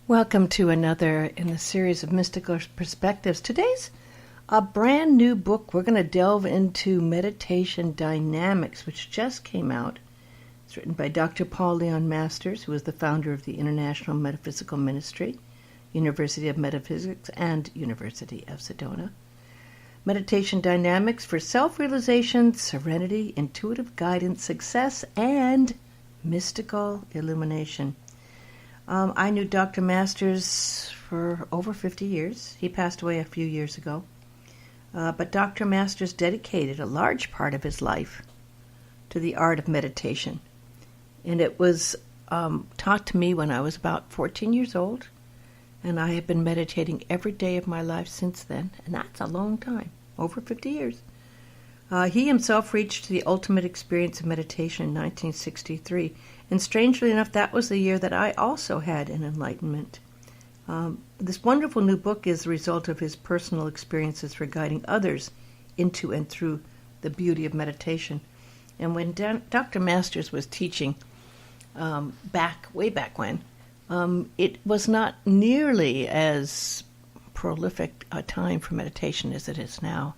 Welcome to another in the series of mystical perspectives. Today's a brand new book. We're going to delve into meditation dynamics, which just came out. It's written by Dr. Paul Leon Masters, who is the founder of the International Metaphysical Ministry, University of Metaphysics, and University of Sedona. Meditation dynamics for self-realization, serenity, intuitive guidance, success, and mystical illumination. I knew Dr. Masters for over 50 years. He passed away a few years ago. But Dr. Masters dedicated a large part of his life to the art of meditation. And it was taught to me when I was about 14 years old. And I have been meditating every day of my life since then. And that's a long time, over 50 years. He himself reached the ultimate experience of meditation in 1963. And strangely enough, that was the year that I also had an enlightenment. This wonderful new book is the result of his personal experiences for guiding others into and through the beauty of meditation. And when Dr. Masters was teaching way back when, it was not nearly as prolific a time for meditation as it is now.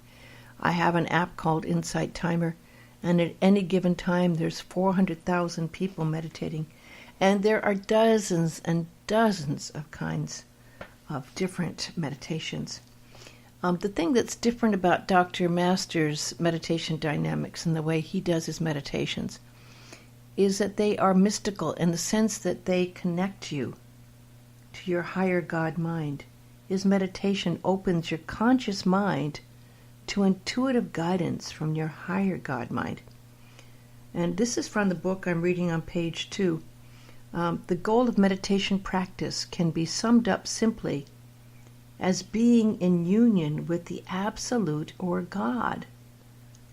I have an app called Insight Timer, and at any given time there's 400,000 people meditating, and there are dozens and dozens of kinds of different meditations. The thing that's different about Dr. Masters' meditation dynamics and the way he does his meditations is that they are mystical in the sense that they connect you to your higher God mind. His meditation opens your conscious mind to intuitive guidance from your higher God mind. And this is from the book I'm reading on page 2. The goal of meditation practice can be summed up simply as being in union with the Absolute or God,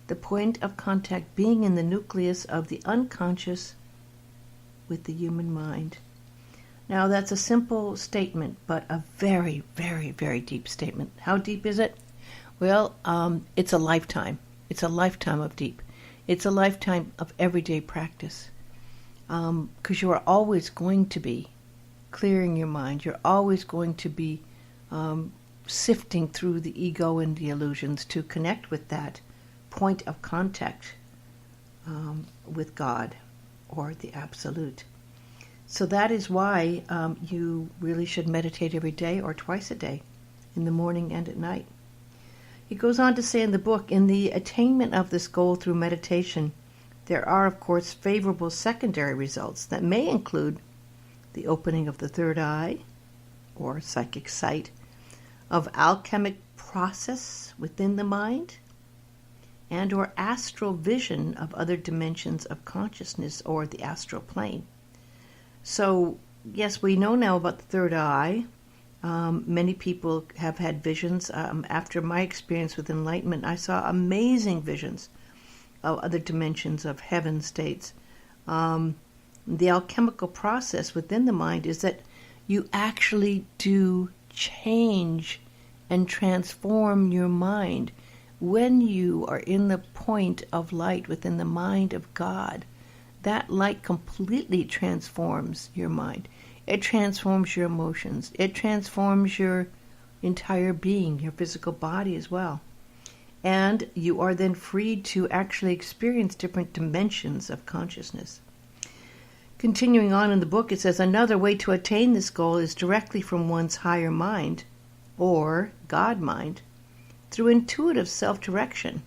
the point of contact being in the nucleus of the unconscious with the human mind. Now that's a simple statement, but a very, very, very deep statement. How deep is it? Well, it's a lifetime. It's a lifetime of deep. It's a lifetime of everyday practice. Because you are always going to be clearing your mind. You're always going to be sifting through the ego and the illusions to connect with that point of contact with God or the Absolute. So that is why you really should meditate every day or twice a day, in the morning and at night. He goes on to say in the book, in the attainment of this goal through meditation, there are, of course, favorable secondary results that may include the opening of the third eye, or psychic sight, of alchemic process within the mind, and or astral vision of other dimensions of consciousness or the astral plane. So, yes, we know now about the third eye. Many people have had visions. After my experience with enlightenment, I saw amazing visions of other dimensions of heaven states. The alchemical process within the mind is that you actually do change and transform your mind when you are in the point of light within the mind of God. That light completely transforms your mind. It transforms your emotions. It transforms your entire being, your physical body as well. And you are then free to actually experience different dimensions of consciousness. Continuing on in the book, it says, another way to attain this goal is directly from one's higher mind, or God mind, through intuitive self-direction,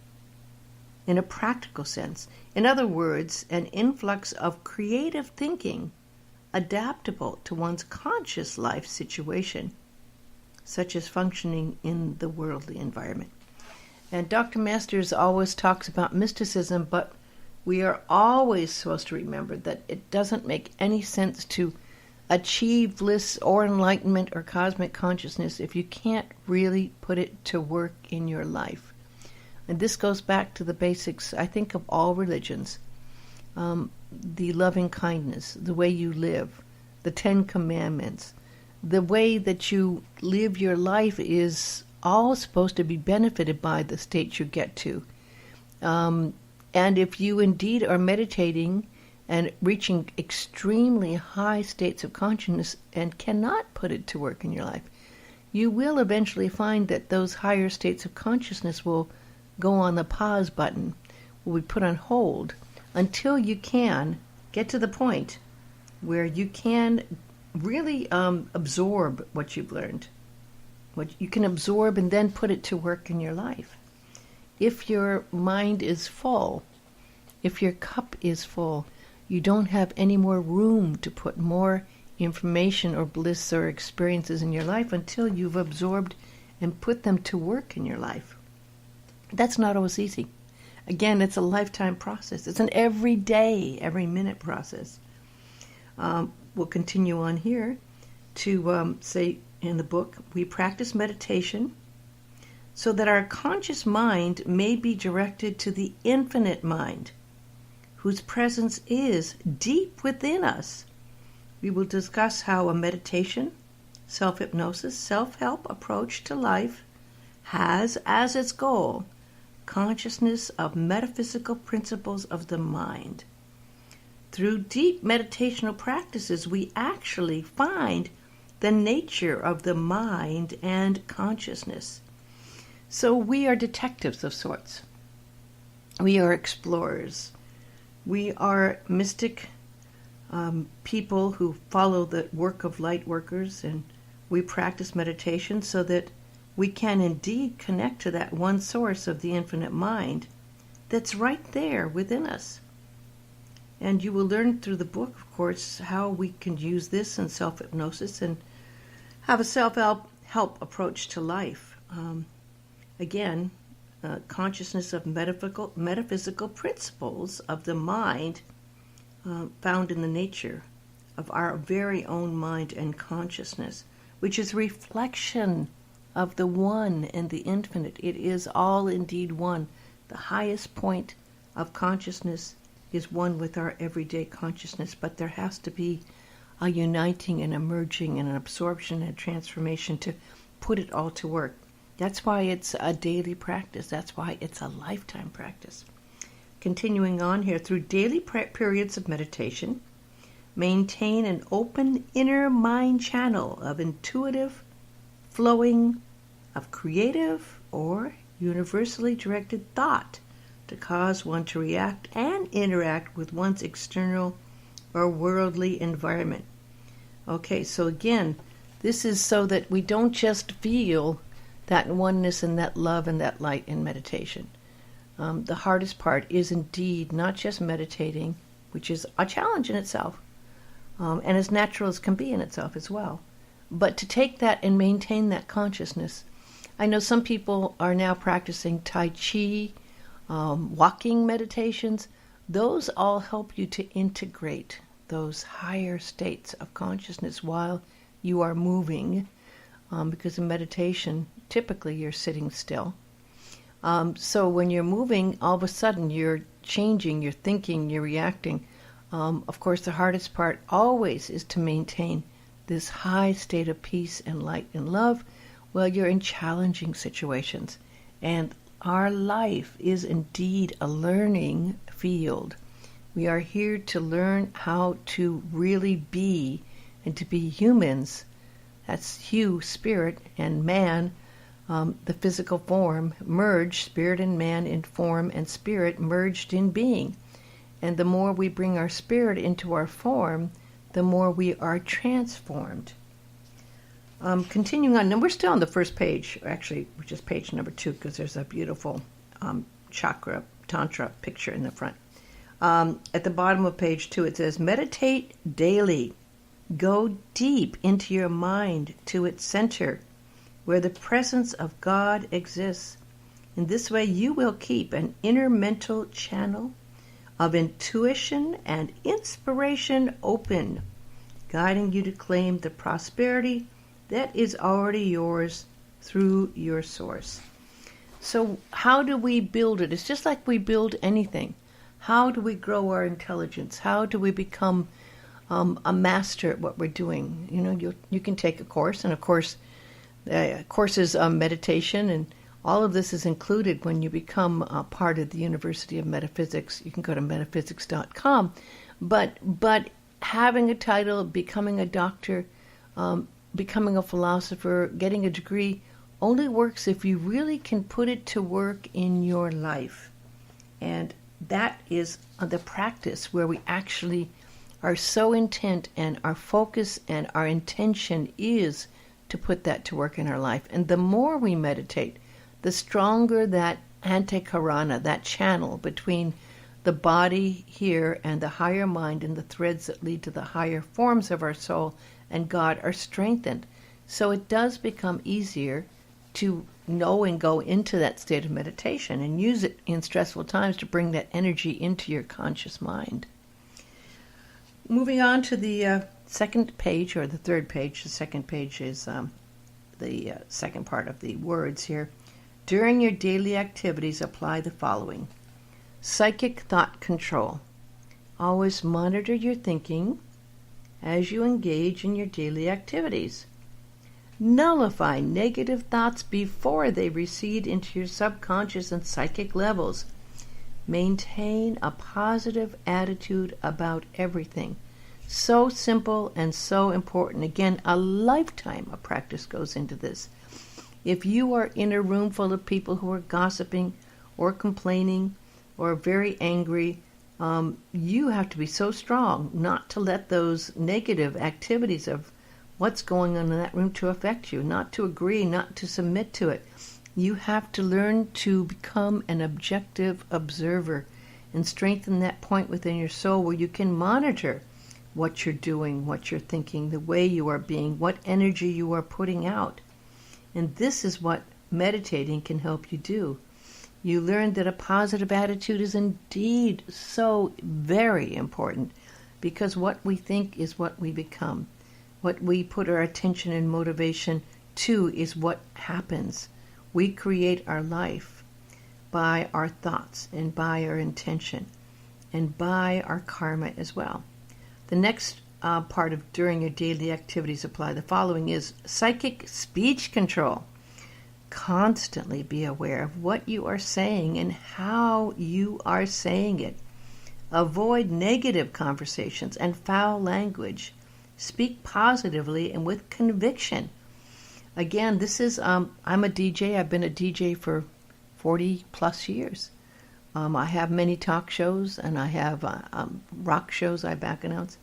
in a practical sense. In other words, an influx of creative thinking adaptable to one's conscious life situation, such as functioning in the worldly environment. And Dr. Masters always talks about mysticism, but we are always supposed to remember that it doesn't make any sense to achieve bliss or enlightenment or cosmic consciousness if you can't really put it to work in your life. And this goes back to the basics, I think, of all religions. The loving kindness, the way you live, the 10 Commandments, the way that you live your life is all supposed to be benefited by the state you get to. And if you indeed are meditating and reaching extremely high states of consciousness and cannot put it to work in your life, you will eventually find that those higher states of consciousness will go on the pause button, will be put on hold until you can get to the point where you can really absorb what you've learned. What you can absorb and then put it to work in your life. If your mind is full, if your cup is full, you don't have any more room to put more information or bliss or experiences in your life until you've absorbed and put them to work in your life. That's not always easy. Again, it's a lifetime process. It's an every day, every minute process. We'll continue on here to say in the book, we practice meditation so that our conscious mind may be directed to the infinite mind, whose presence is deep within us. We will discuss how a meditation, self-hypnosis, self-help approach to life has as its goal consciousness of metaphysical principles of the mind. Through deep meditational practices, we actually find the nature of the mind and consciousness. So we are detectives of sorts. We are explorers. We are mystic people who follow the work of light workers, and we practice meditation so that we can indeed connect to that one source of the infinite mind that's right there within us. And you will learn through the book, of course, how we can use this in self-hypnosis and have a self-help approach to life. Again, consciousness of metaphysical principles of the mind found in the nature of our very own mind and consciousness, which is reflection of the one and the infinite. It is all indeed one. The highest point of consciousness is one with our everyday consciousness, but there has to be a uniting and a merging and an absorption and transformation to put it all to work. That's why it's a daily practice. That's why it's a lifetime practice. Continuing on here, through daily periods of meditation, maintain an open inner mind channel of intuitive flowing of creative or universally directed thought to cause one to react and interact with one's external or worldly environment. Okay, so again, this is so that we don't just feel that oneness and that love and that light in meditation. The hardest part is indeed not just meditating, which is a challenge in itself, and as natural as can be in itself as well, but to take that and maintain that consciousness. I know some people are now practicing Tai Chi, walking meditations. Those all help you to integrate those higher states of consciousness while you are moving, because in meditation, typically you're sitting still. So when you're moving, all of a sudden you're changing, you're thinking, you're reacting. Of course, the hardest part always is to maintain this high state of peace and light and love while you're in challenging situations. And our life is indeed a learning field. We are here to learn how to really be and to be humans. That's Hugh, spirit, and man, the physical form, merged, spirit and man in form and spirit merged in being. And the more we bring our spirit into our form, the more we are transformed. Continuing on, and we're still on the first page, actually, which is page number 2, because there's a beautiful chakra, tantra picture in the front. At the bottom of page 2, it says, meditate daily. Go deep into your mind to its center, where the presence of God exists. In this way, you will keep an inner mental channel of intuition and inspiration open, guiding you to claim the prosperity that is already yours through your source. So how do we build it? It's just like we build anything. How do we grow our intelligence? How do we become a master at what we're doing? You know, you can take a course, and of course, courses on meditation, and all of this is included when you become a part of the University of Metaphysics. You can go to metaphysics.com. But having a title, becoming a doctor, becoming a philosopher, getting a degree only works if you really can put it to work in your life. And that is the practice where we actually are so intent, and our focus and our intention is to put that to work in our life. And the more we meditate, the stronger that antakarana, that channel between the body here and the higher mind and the threads that lead to the higher forms of our soul and God are strengthened. So it does become easier to know and go into that state of meditation and use it in stressful times to bring that energy into your conscious mind. Moving on to the second page, or the third page. The second page is the second part of the words here. During your daily activities, apply the following. Psychic thought control. Always monitor your thinking as you engage in your daily activities. Nullify negative thoughts before they recede into your subconscious and psychic levels. Maintain a positive attitude about everything. So simple and so important. Again, a lifetime of practice goes into this. If you are in a room full of people who are gossiping or complaining or very angry, you have to be so strong not to let those negative activities of what's going on in that room to affect you, not to agree, not to submit to it. You have to learn to become an objective observer and strengthen that point within your soul where you can monitor what you're doing, what you're thinking, the way you are being, what energy you are putting out. And this is what meditating can help you do. You learn that a positive attitude is indeed so very important, because what we think is what we become. What we put our attention and motivation to is what happens. We create our life by our thoughts and by our intention and by our karma as well. The next part of during your daily activities apply the following is psychic speech control. Constantly be aware of what you are saying and how you are saying it. Avoid negative conversations and foul language. Speak positively and with conviction. Again, this is, I'm a DJ. I've been a DJ for 40 plus years. I have many talk shows, and I have rock shows I back announce.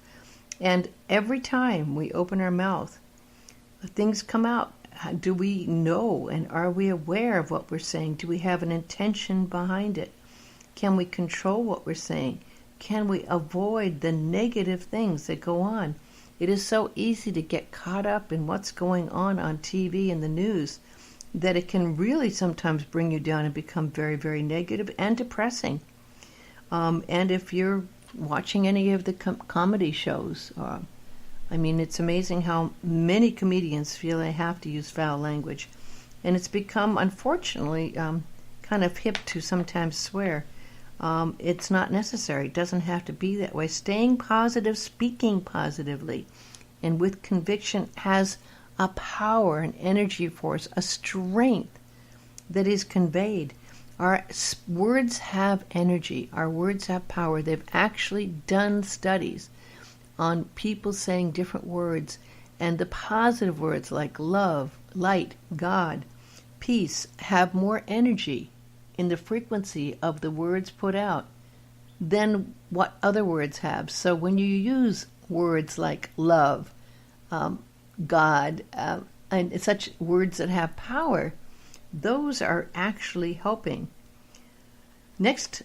And every time we open our mouth, things come out. Do we know and are we aware of what we're saying? Do we have an intention behind it? Can we control what we're saying? Can we avoid the negative things that go on? It is so easy to get caught up in what's going on TV and the news that it can really sometimes bring you down and become very, very negative and depressing. And if you're watching any of the comedy shows, it's amazing how many comedians feel they have to use foul language. And it's become, unfortunately, kind of hip to sometimes swear. It's not necessary. It doesn't have to be that way. Staying positive, speaking positively, and with conviction has a power, an energy force, a strength that is conveyed. Our words have energy. Our words have power. They've actually done studies on people saying different words, and the positive words like love, light, God, peace have more energy in the frequency of the words put out than what other words have. So when you use words like love, God, and such words that have power, those are actually helping. Next,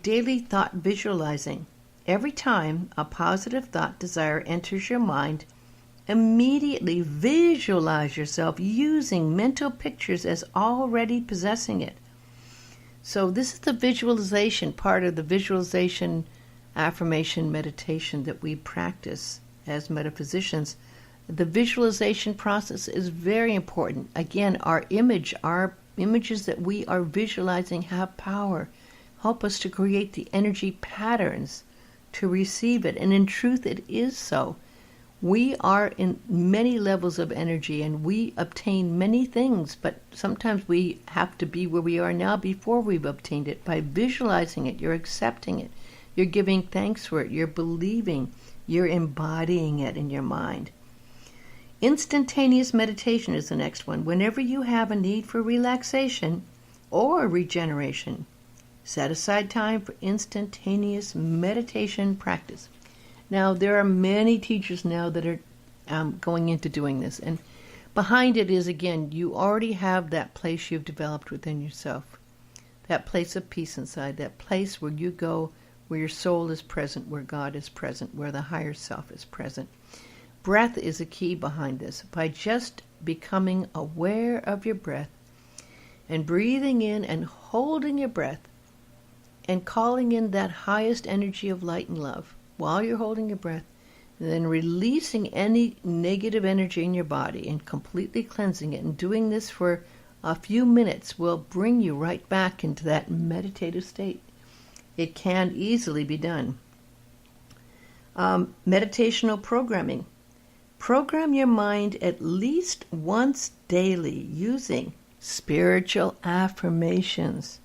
daily thought visualizing. Every time a positive thought desire enters your mind, immediately visualize yourself using mental pictures as already possessing it. So this is the visualization part of the visualization affirmation meditation that we practice as metaphysicians. The visualization process is very important. Again, our images that we are visualizing have power. Help us to create the energy patterns to receive it. And in truth, it is so. We are in many levels of energy and we obtain many things, but sometimes we have to be where we are now before we've obtained it. By visualizing it, you're accepting it. You're giving thanks for it. You're believing. You're embodying it in your mind. Instantaneous meditation is the next one. Whenever you have a need for relaxation or regeneration, set aside time for instantaneous meditation practice. Now, there are many teachers now that are going into doing this. And behind it is, again, you already have that place you've developed within yourself. That place of peace inside. That place where you go, where your soul is present, where God is present, where the higher self is present. Breath is a key behind this. By just becoming aware of your breath and breathing in and holding your breath and calling in that highest energy of light and love while you're holding your breath, and then releasing any negative energy in your body and completely cleansing it, and doing this for a few minutes will bring you right back into that meditative state. It can easily be done. Meditational programming. Program your mind at least once daily using spiritual affirmations.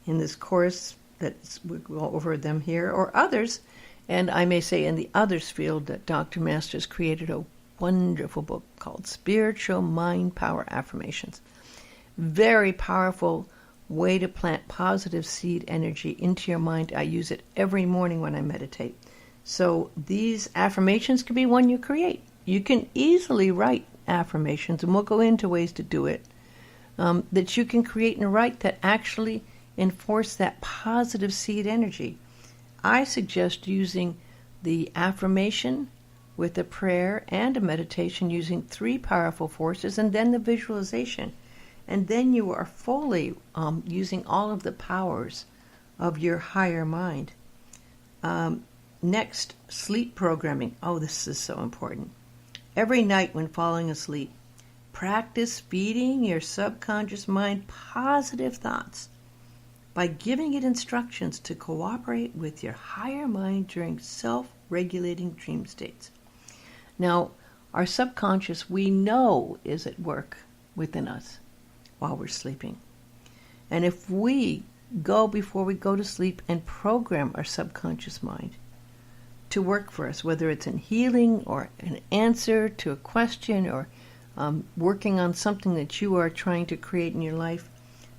In this course, we'll go over them here, or others, and I may say in the others field that Dr. Masters created a wonderful book called Spiritual Mind Power Affirmations. Very powerful way to plant positive seed energy into your mind. I use it every morning when I meditate. So these affirmations can be one you create. You can easily write affirmations, and we'll go into ways to do it, that you can create and write that actually enforce that positive seed energy. I suggest using the affirmation with a prayer and a meditation, using 3 powerful forces, and then the visualization. And then you are fully using all of the powers of your higher mind. Next, sleep programming. Oh, this is so important. Every night when falling asleep, practice feeding your subconscious mind positive thoughts by giving it instructions to cooperate with your higher mind during self-regulating dream states. Now, our subconscious, we know, is at work within us while we're sleeping. And if we go before we go to sleep and program our subconscious mind to work for us, whether it's in healing or an answer to a question or working on something that you are trying to create in your life,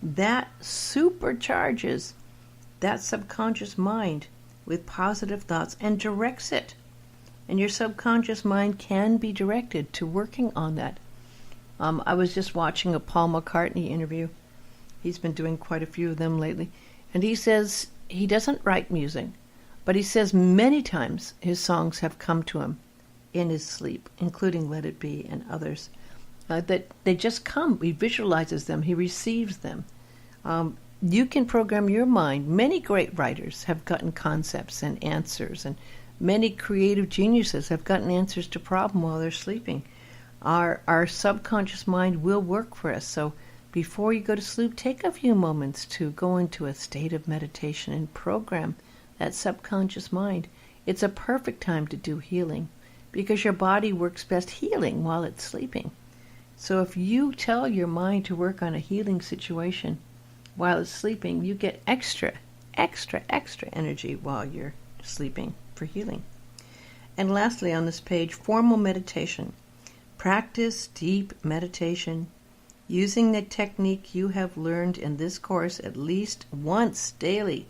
that supercharges that subconscious mind with positive thoughts and directs it. And your subconscious mind can be directed to working on that. I was just watching a Paul McCartney interview. He's been doing quite a few of them lately. And he says he doesn't write music, but he says many times his songs have come to him in his sleep, including Let It Be and others. That they just come. He visualizes them. He receives them. You can program your mind. Many great writers have gotten concepts and answers, and many creative geniuses have gotten answers to problems while they're sleeping. Our subconscious mind will work for us. So before you go to sleep, take a few moments to go into a state of meditation and program that subconscious mind. It's a perfect time to do healing because your body works best healing while it's sleeping. So if you tell your mind to work on a healing situation while it's sleeping, you get extra energy while you're sleeping for healing. And lastly on this page, formal meditation. Practice deep meditation using the technique you have learned in this course at least once daily.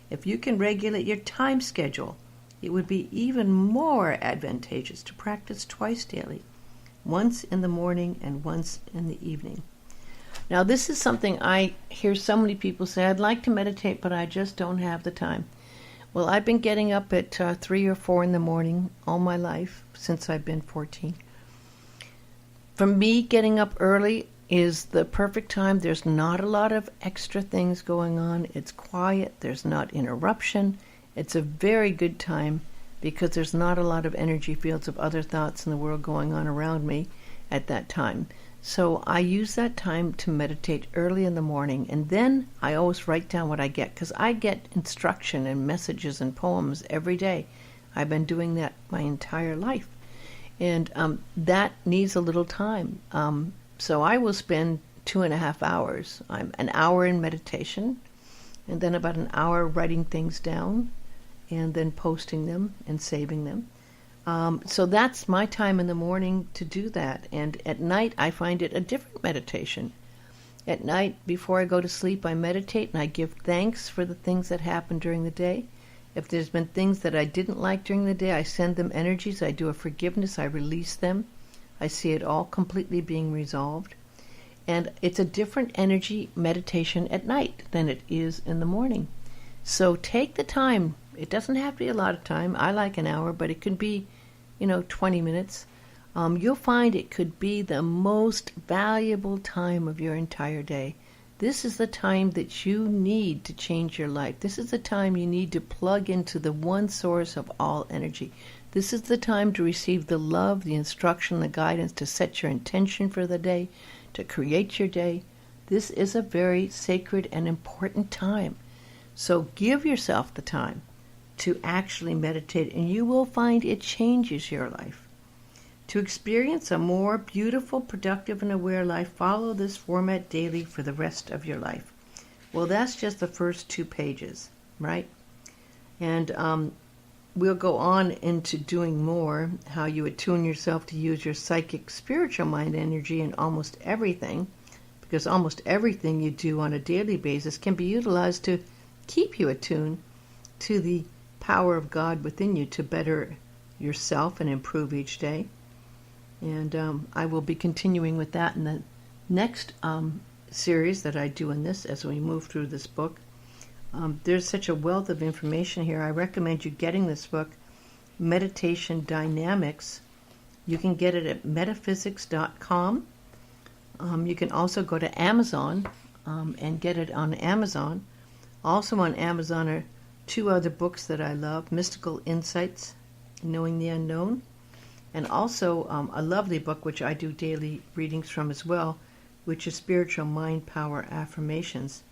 If you can regulate your time schedule, it would be even more advantageous to practice twice daily, once in the morning and once in the evening. Now, this is something I hear so many people say, I'd like to meditate, but I just don't have the time. Well, I've been getting up at 3 or 4 in the morning all my life, since I've been 14. For me, getting up early is the perfect time. There's not a lot of extra things going on. It's quiet. There's not interruption. It's a very good time because there's not a lot of energy fields of other thoughts in the world going on around me at that time. So I use that time to meditate early in the morning, and then I always write down what I get, because I get instruction and messages and poems every day. I've been doing that my entire life, and that needs a little time. So I will spend 2.5 hours. I'm an hour in meditation, and then about an hour writing things down, and then posting them and saving them. So that's my time in the morning to do that. And at night, I find it a different meditation. At night, before I go to sleep, I meditate and I give thanks for the things that happened during the day. If there's been things that I didn't like during the day, I send them energies. I do a forgiveness. I release them. I see it all completely being resolved. And it's a different energy meditation at night than it is in the morning. So take the time. It doesn't have to be a lot of time. I like an hour, but it could be, 20 minutes. You'll find it could be the most valuable time of your entire day. This is the time that you need to change your life. This is the time you need to plug into the one source of all energy. This is the time to receive the love, the instruction, the guidance, to set your intention for the day, to create your day. This is a very sacred and important time. So give yourself the time to actually meditate, and you will find it changes your life. To experience a more beautiful, productive, and aware life, follow this format daily for the rest of your life. Well, that's just the first 2 pages, right? And we'll go on into doing more, how you attune yourself to use your psychic, spiritual mind energy in almost everything, because almost everything you do on a daily basis can be utilized to keep you attuned to the power of God within you to better yourself and improve each day. And I will be continuing with that in the next series that I do in this as we move through this book. There's such a wealth of information here. I recommend you getting this book, Meditation Dynamics. You can get it at metaphysics.com. You can also go to Amazon and get it on Amazon. Also on Amazon are 2 other books that I love, Mystical Insights, Knowing the Unknown, and also a lovely book which I do daily readings from as well, which is Spiritual Mind Power Affirmations.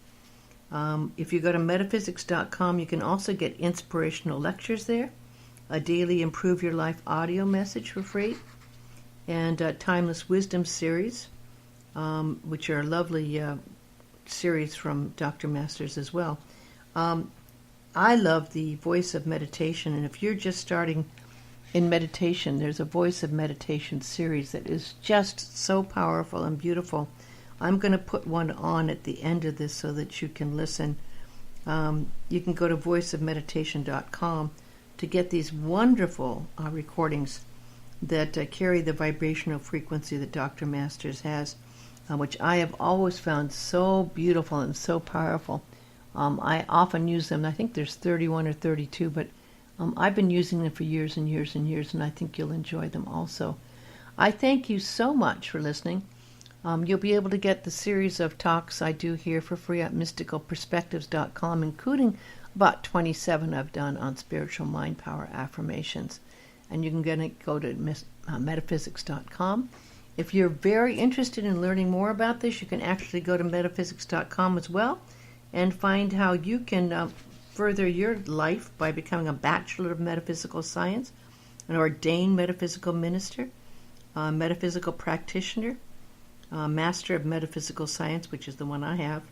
If you go to metaphysics.com, you can also get inspirational lectures there, a daily Improve Your Life audio message for free, and a Timeless Wisdom series, which are a lovely series from Dr. Masters as well. I love the Voice of Meditation, and if you're just starting in meditation, there's a Voice of Meditation series that is just so powerful and beautiful. I'm going to put one on at the end of this so that you can listen. You can go to voiceofmeditation.com to get these wonderful recordings that carry the vibrational frequency that Dr. Masters has, which I have always found so beautiful and so powerful. I often use them. I think there's 31 or 32, but I've been using them for years and years and years, and I think you'll enjoy them also. I thank you so much for listening. You'll be able to get the series of talks I do here for free at mysticalperspectives.com, including about 27 I've done on spiritual mind power affirmations. And you can go to metaphysics.com. If you're very interested in learning more about this, you can actually go to metaphysics.com as well and find how you can further your life by becoming a Bachelor of Metaphysical Science, an ordained metaphysical minister, a metaphysical practitioner, a Master of Metaphysical Science, which is the one I have,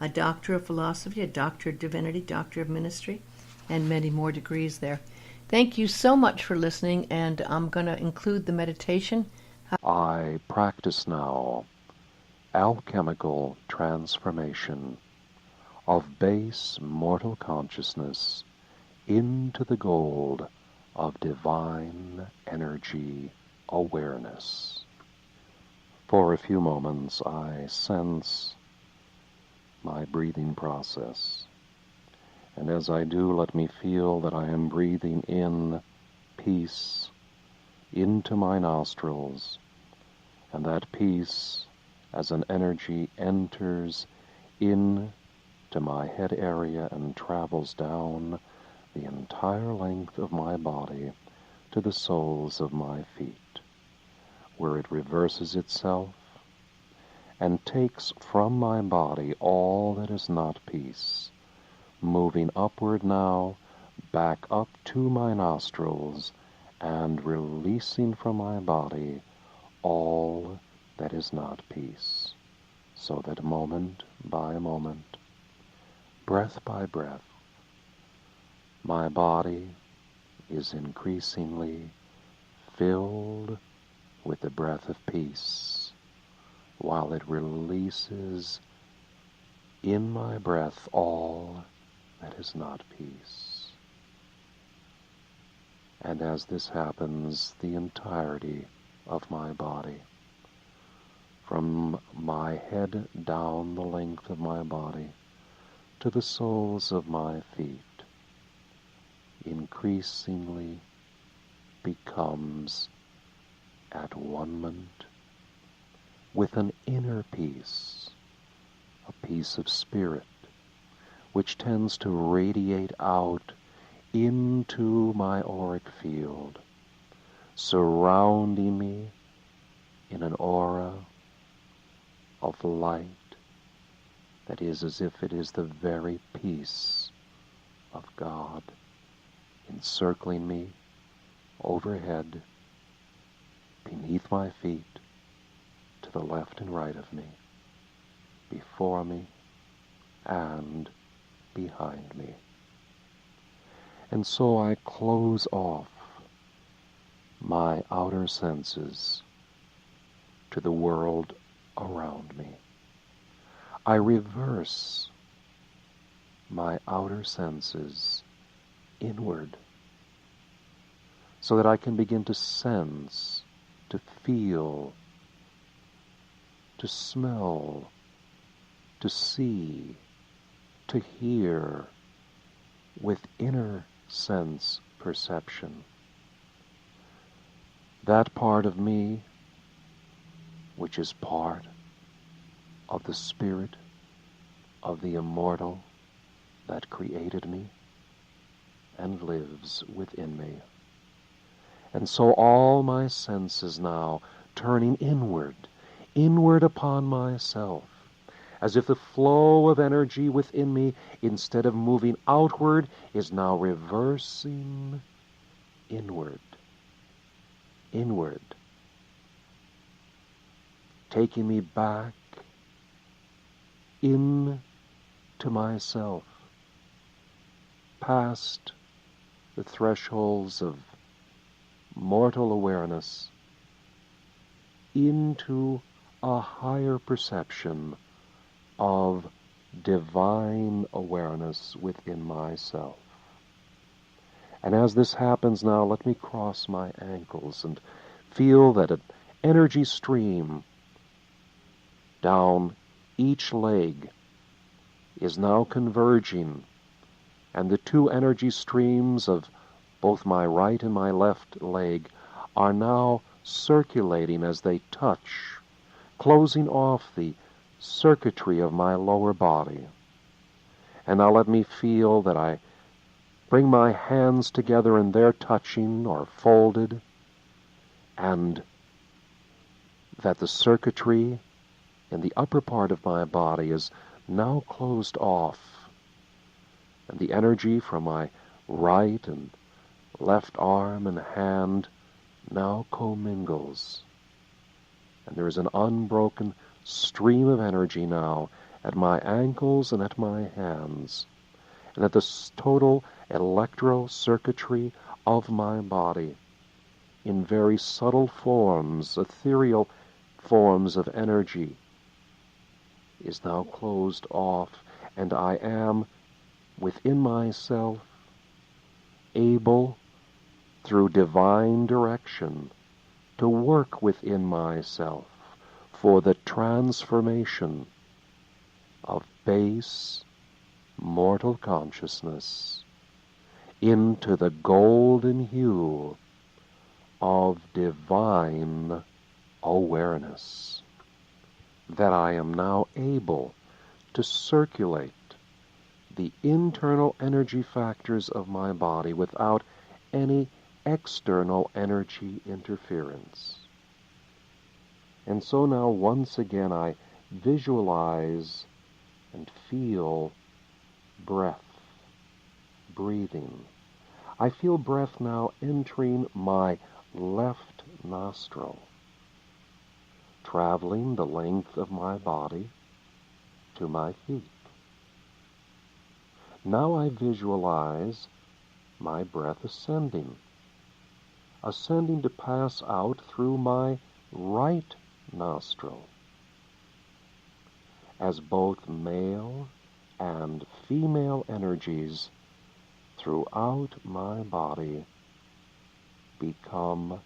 a Doctor of Philosophy, a Doctor of Divinity, Doctor of Ministry, and many more degrees there. Thank you so much for listening, and I'm going to include the meditation. I practice now alchemical transformation of base mortal consciousness into the gold of divine energy awareness. For a few moments I sense my breathing process, and as I do, let me feel that I am breathing in peace into my nostrils, and that peace as an energy enters in to my head area and travels down the entire length of my body to the soles of my feet, where it reverses itself and takes from my body all that is not peace, moving upward now, back up to my nostrils, and releasing from my body all that is not peace, so that moment by moment, breath by breath, My body is increasingly filled with the breath of peace, while it releases in my breath all that is not peace. And as this happens, the entirety of my body, from my head down the length of my body to the soles of my feet, increasingly becomes at one with an inner peace, a peace of spirit, which tends to radiate out into my auric field, surrounding me in an aura of light that is as if it is the very peace of God, encircling me overhead, beneath my feet, to the left and right of me, before me, and behind me. And so I close off my outer senses to the world around me. I reverse my outer senses inward so that I can begin to sense, to feel, to smell, to see, to hear with inner sense perception. That part of me which is part of the spirit of the immortal that created me and lives within me. And so all my senses now turning inward upon myself, as if the flow of energy within me, instead of moving outward, is now reversing inward, taking me back into myself, past the thresholds of mortal awareness, into a higher perception of divine awareness within myself. And as this happens now, let me cross my ankles and feel that an energy stream down each leg is now converging, and the two energy streams of both my right and my left leg are now circulating as they touch, closing off the circuitry of my lower body. And now let me feel that I bring my hands together and they're touching or folded, and that the circuitry in the upper part of my body is now closed off, and the energy from my right and left arm and hand now commingles, and there is an unbroken stream of energy now at my ankles and at my hands, and that the total electro-circuitry of my body, in very subtle forms, ethereal forms of energy, is now closed off, and I am within myself able, through divine direction, to work within myself for the transformation of base mortal consciousness into the golden hue of divine awareness, that I am now able to circulate the internal energy factors of my body without any external energy interference. And so now once again I visualize and feel breath, breathing. I feel breath now entering my left nostril, traveling the length of my body to my feet. Now I visualize my breath ascending to pass out through my right nostril, as both male and female energies throughout my body become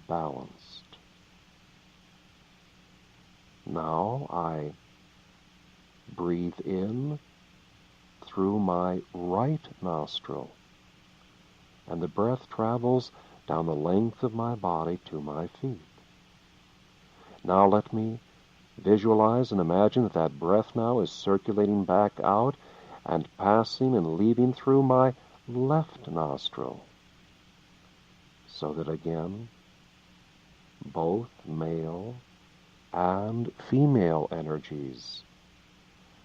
balanced. Now I breathe in through my right nostril, and the breath travels down the length of my body to my feet. Now let me visualize and imagine that breath now is circulating back out and passing and leaving through my left nostril, so that again, both male and female energies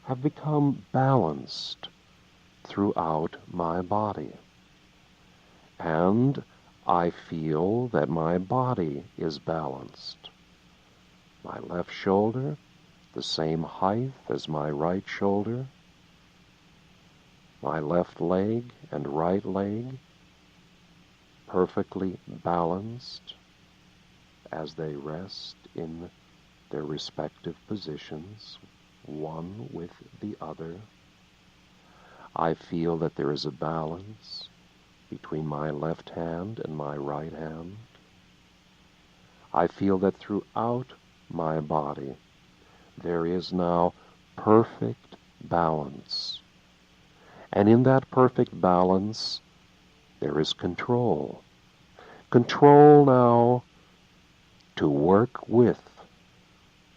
have become balanced throughout my body. And I feel that my body is balanced. My left shoulder, the same height as my right shoulder. My left leg and right leg, perfectly balanced as they rest in their respective positions, one with the other. I feel that there is a balance between my left hand and my right hand. I feel that throughout my body there is now perfect balance. And in that perfect balance there is control. Control now to work with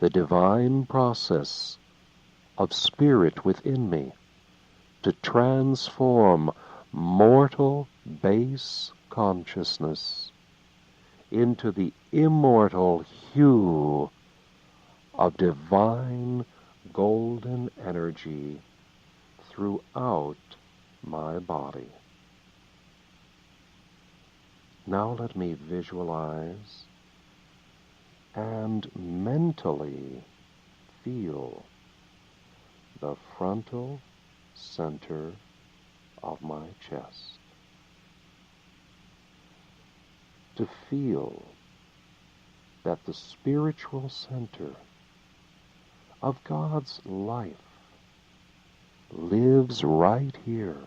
the divine process of spirit within me, to transform mortal base consciousness into the immortal hue of divine golden energy throughout my body. Now let me visualize and mentally feel the frontal center of my chest. To feel that the spiritual center of God's life lives right here,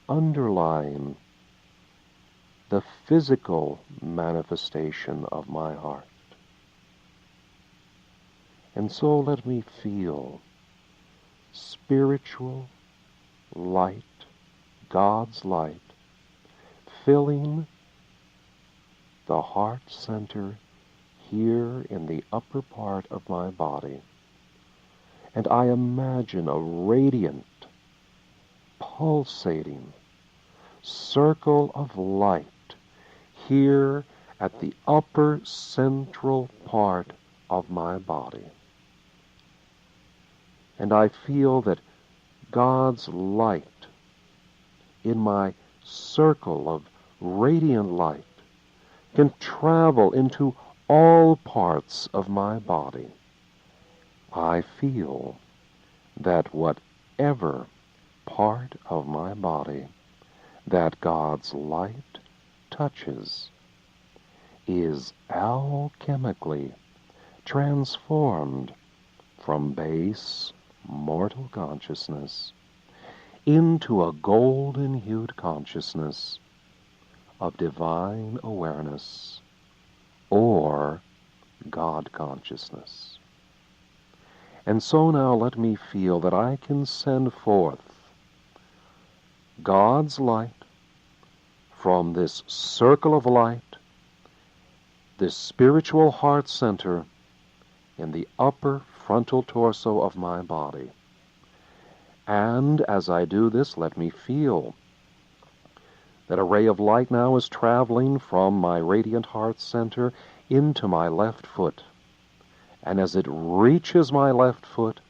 underlying the physical manifestation of my heart. And so let me feel spiritual light, God's light, filling the heart center here in the upper part of my body. And I imagine a radiant, pulsating circle of light here at the upper central part of my body. And I feel that God's light in my circle of radiant light can travel into all parts of my body. I feel that whatever part of my body that God's light touches is alchemically transformed from base mortal consciousness into a golden-hued consciousness of divine awareness or God consciousness. And so now let me feel that I can send forth God's light from this circle of light, this spiritual heart center in the upper frontal torso of my body. And as I do this, let me feel that a ray of light now is traveling from my radiant heart center into my left foot. And as it reaches my left foot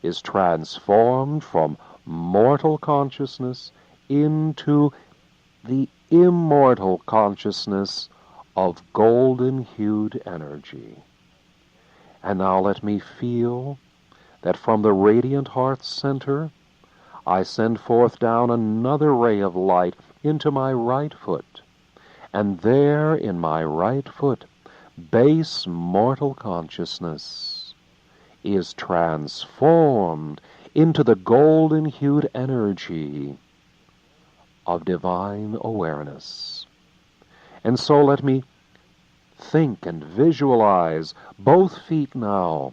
is transformed from mortal consciousness into the immortal consciousness of golden-hued energy. And now let me feel that from the radiant heart center, I send forth down another ray of light into my right foot, and there in my right foot, base mortal consciousness is transformed into the golden-hued energy of divine awareness. And so let me think and visualize both feet now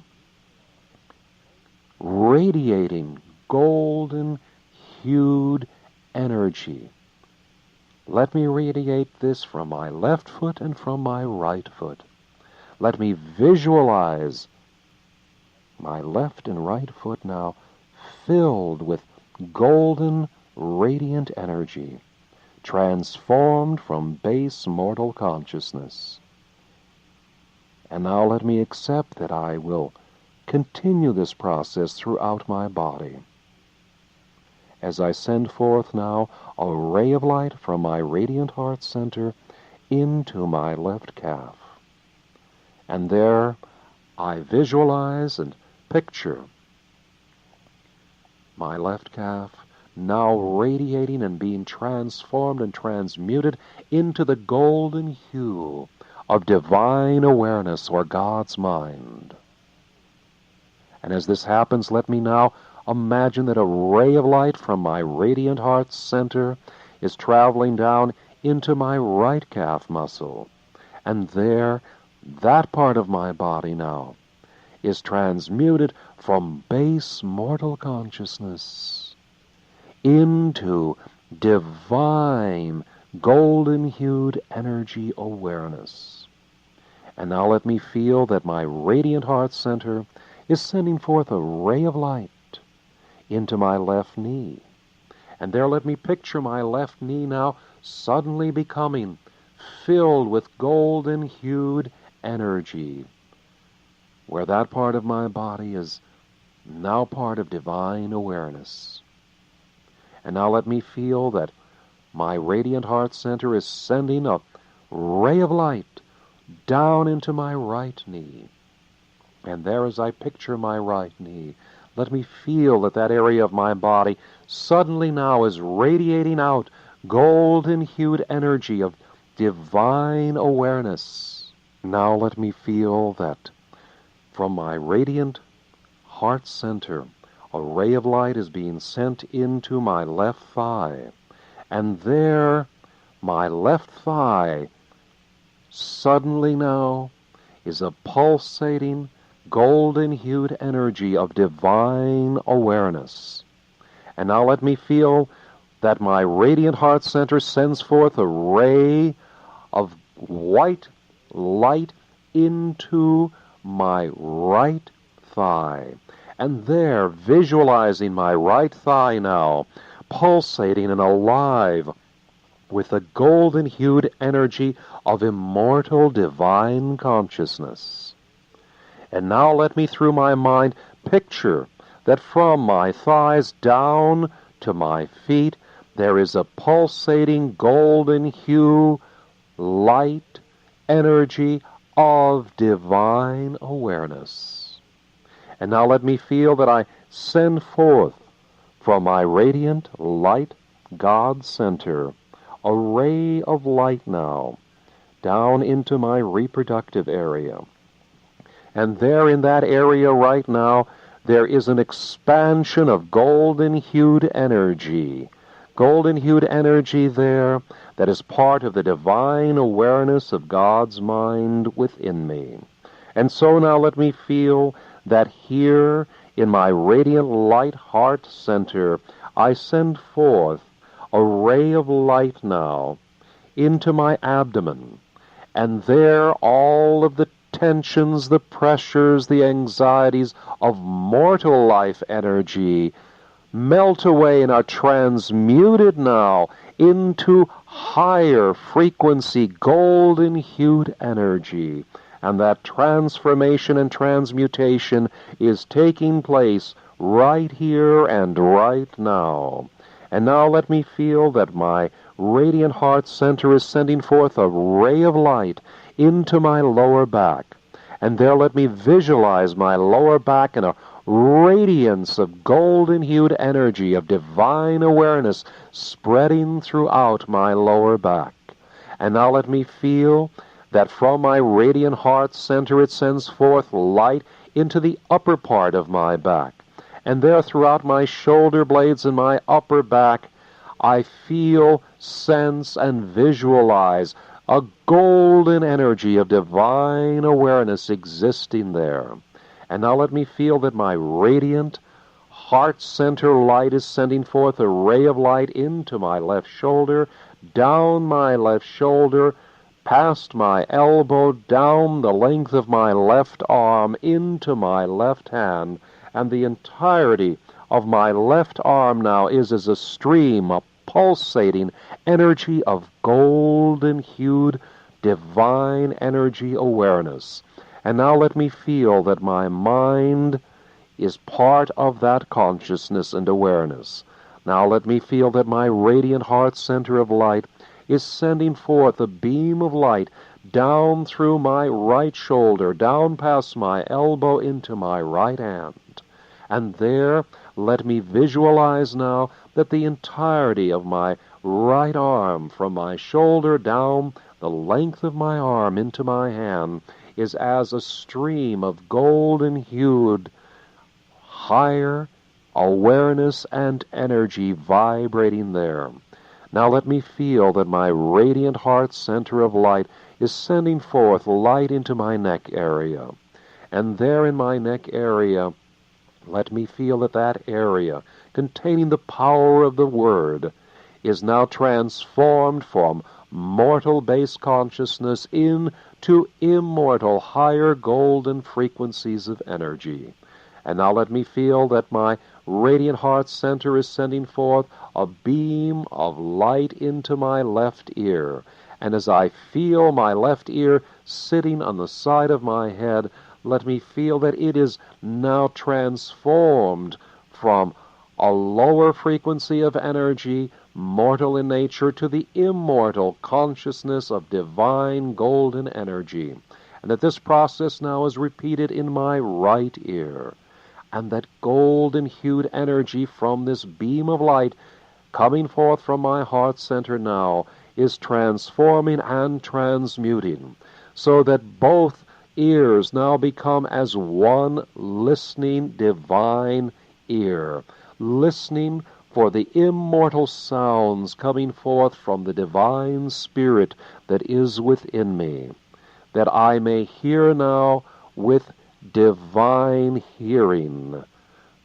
radiating golden-hued energy. Let me radiate this from my left foot and from my right foot. Let me visualize my left and right foot now filled with golden, radiant energy, transformed from base mortal consciousness. And now let me accept that I will continue this process throughout my body. As I send forth now a ray of light from my radiant heart center into my left calf. And there I visualize and picture my left calf now radiating and being transformed and transmuted into the golden hue of divine awareness or God's mind. And as this happens, let me now imagine that a ray of light from my radiant heart center is traveling down into my right calf muscle. And there, that part of my body now is transmuted from base mortal consciousness into divine golden-hued energy awareness. And now let me feel that my radiant heart center is sending forth a ray of light into my left knee. And there let me picture my left knee now suddenly becoming filled with golden-hued energy, where that part of my body is now part of divine awareness. And now let me feel that my radiant heart center is sending a ray of light down into my right knee. And there, as I picture my right knee, let me feel that that area of my body suddenly now is radiating out golden-hued energy of divine awareness. Now let me feel that from my radiant heart center, a ray of light is being sent into my left thigh. And there, my left thigh suddenly now is a pulsating, golden-hued energy of divine awareness. And now let me feel that my radiant heart center sends forth a ray of white light into my right thigh. And there, visualizing my right thigh now, pulsating and alive with the golden-hued energy of immortal divine consciousness. And now let me, through my mind, picture that from my thighs down to my feet, there is a pulsating golden hue, light, energy of divine awareness. And now let me feel that I send forth from my radiant light God center a ray of light now down into my reproductive area. And there in that area right now, there is an expansion of golden-hued energy. Golden-hued energy there that is part of the divine awareness of God's mind within me. And so now let me feel that here in my radiant light heart center, I send forth a ray of light now into my abdomen. And there all of the tensions, the pressures, the anxieties of mortal life energy melt away and are transmuted now into higher frequency, golden-hued energy. And that transformation and transmutation is taking place right here and right now. And now let me feel that my radiant heart center is sending forth a ray of light into my lower back. And there let me visualize my lower back in a radiance of golden-hued energy of divine awareness spreading throughout my lower back. And now let me feel that from my radiant heart center it sends forth light into the upper part of my back. And there throughout my shoulder blades and my upper back, I feel, sense, and visualize a golden energy of divine awareness existing there. And now let me feel that my radiant heart center light is sending forth a ray of light into my left shoulder, down my left shoulder, past my elbow, down the length of my left arm, into my left hand, and the entirety of my left arm now is as a stream, a pulsating energy of golden-hued divine energy awareness. And now let me feel that my mind is part of that consciousness and awareness. Now let me feel that my radiant heart center of light is sending forth a beam of light down through my right shoulder, down past my elbow into my right hand. And there, let me visualize now that the entirety of my right arm, from my shoulder down the length of my arm into my hand, is as a stream of golden-hued, higher awareness and energy vibrating there. Now let me feel that my radiant heart center of light is sending forth light into my neck area. And there in my neck area, let me feel that that area, containing the power of the Word, is now transformed from mortal base consciousness into immortal higher golden frequencies of energy. And now let me feel that my radiant heart center is sending forth a beam of light into my left ear. And as I feel my left ear sitting on the side of my head, let me feel that it is now transformed from a lower frequency of energy, mortal in nature, to the immortal consciousness of divine golden energy. And that this process now is repeated in my right ear. And that golden-hued energy from this beam of light coming forth from my heart center now is transforming and transmuting, so that both ears now become as one listening divine ear, listening for the immortal sounds coming forth from the divine spirit that is within me, that I may hear now with divine hearing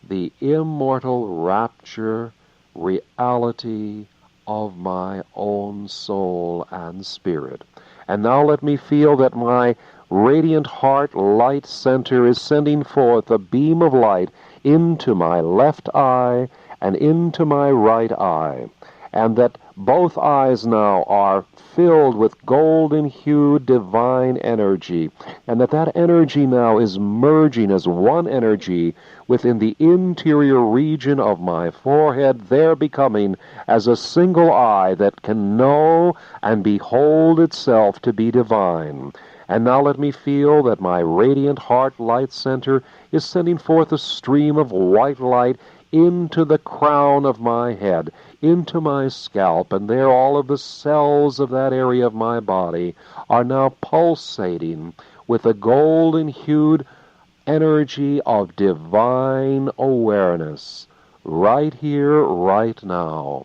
the immortal rapture, reality of my own soul and spirit. And now let me feel that my radiant heart light center is sending forth a beam of light into my left eye and into my right eye, and that both eyes now are filled with golden-hued divine energy, and that energy now is merging as one energy within the interior region of my forehead, there becoming as a single eye that can know and behold itself to be divine. And now let me feel that my radiant heart light center is sending forth a stream of white light into the crown of my head, into my scalp, and there all of the cells of that area of my body are now pulsating with a golden-hued energy of divine awareness, right here, right now.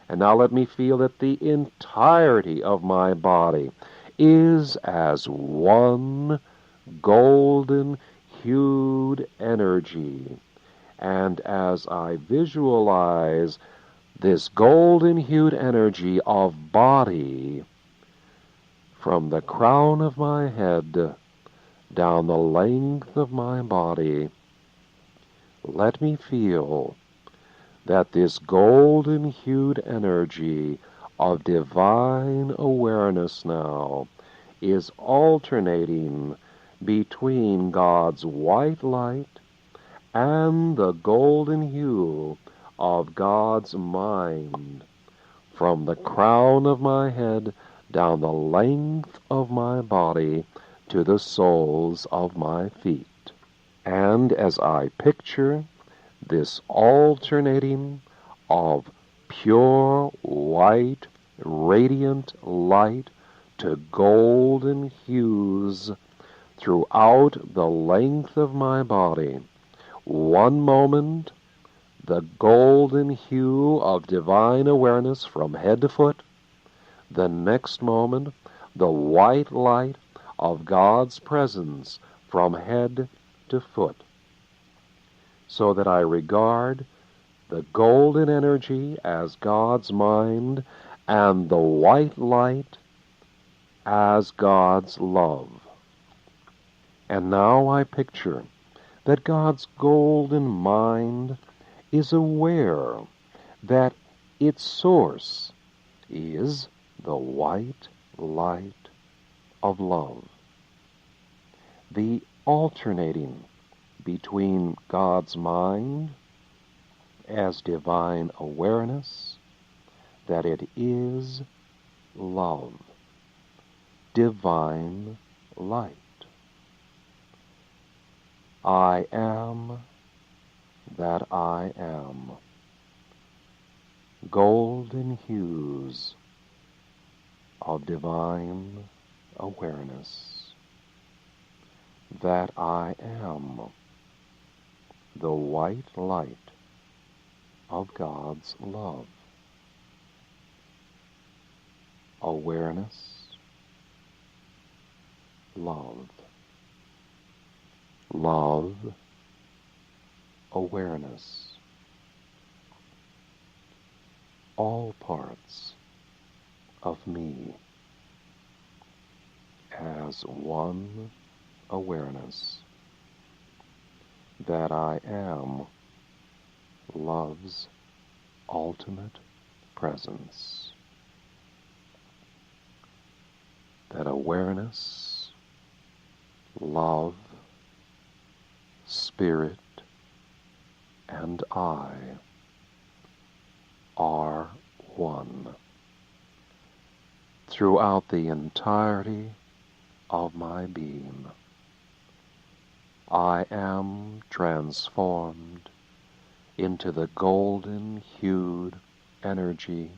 And now let me feel that the entirety of my body is as one golden-hued energy. And as I visualize this golden-hued energy of body from the crown of my head down the length of my body, let me feel that this golden-hued energy of divine awareness now is alternating between God's white light and the golden hue of God's mind, from the crown of my head down the length of my body to the soles of my feet. And as I picture this alternating of pure white, radiant light to golden hues throughout the length of my body, one moment the golden hue of divine awareness from head to foot, the next moment the white light of God's presence from head to foot, so that I regard the golden energy as God's mind and the white light as God's love. And now I picture that God's golden mind is aware that its source is the white light of love. The alternating between God's mind as divine awareness, that it is love, divine light. I am that I am. Golden hues of divine awareness. That I am the white light of God's love. Awareness, love. Love, awareness. All parts of me as one awareness that I am love's ultimate presence. That awareness, love, Spirit, and I are one throughout the entirety of my being. I am transformed into the golden-hued energy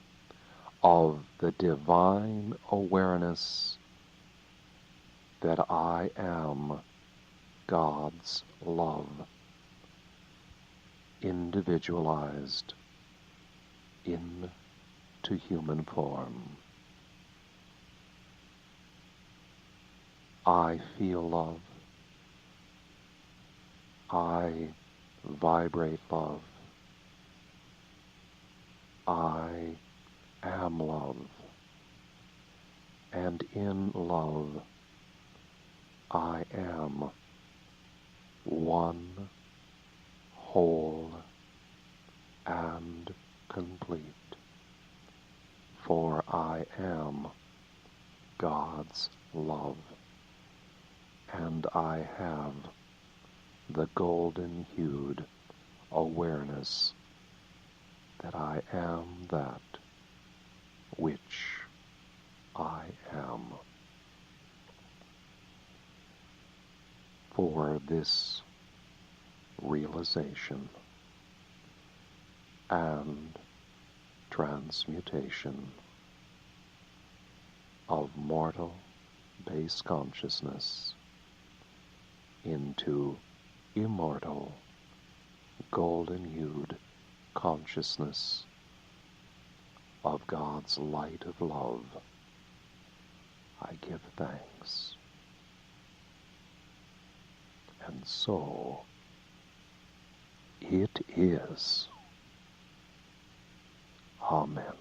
of the divine awareness that I am God's love, individualized into human form. I feel love. I vibrate love. I am love. And in love, I am one, whole, and complete. For I am God's love, and I have the golden-hued awareness that I am that which I am. For this realization and transmutation of mortal base consciousness into immortal golden-hued consciousness of God's light of love, I give thanks. And so it is. Amen.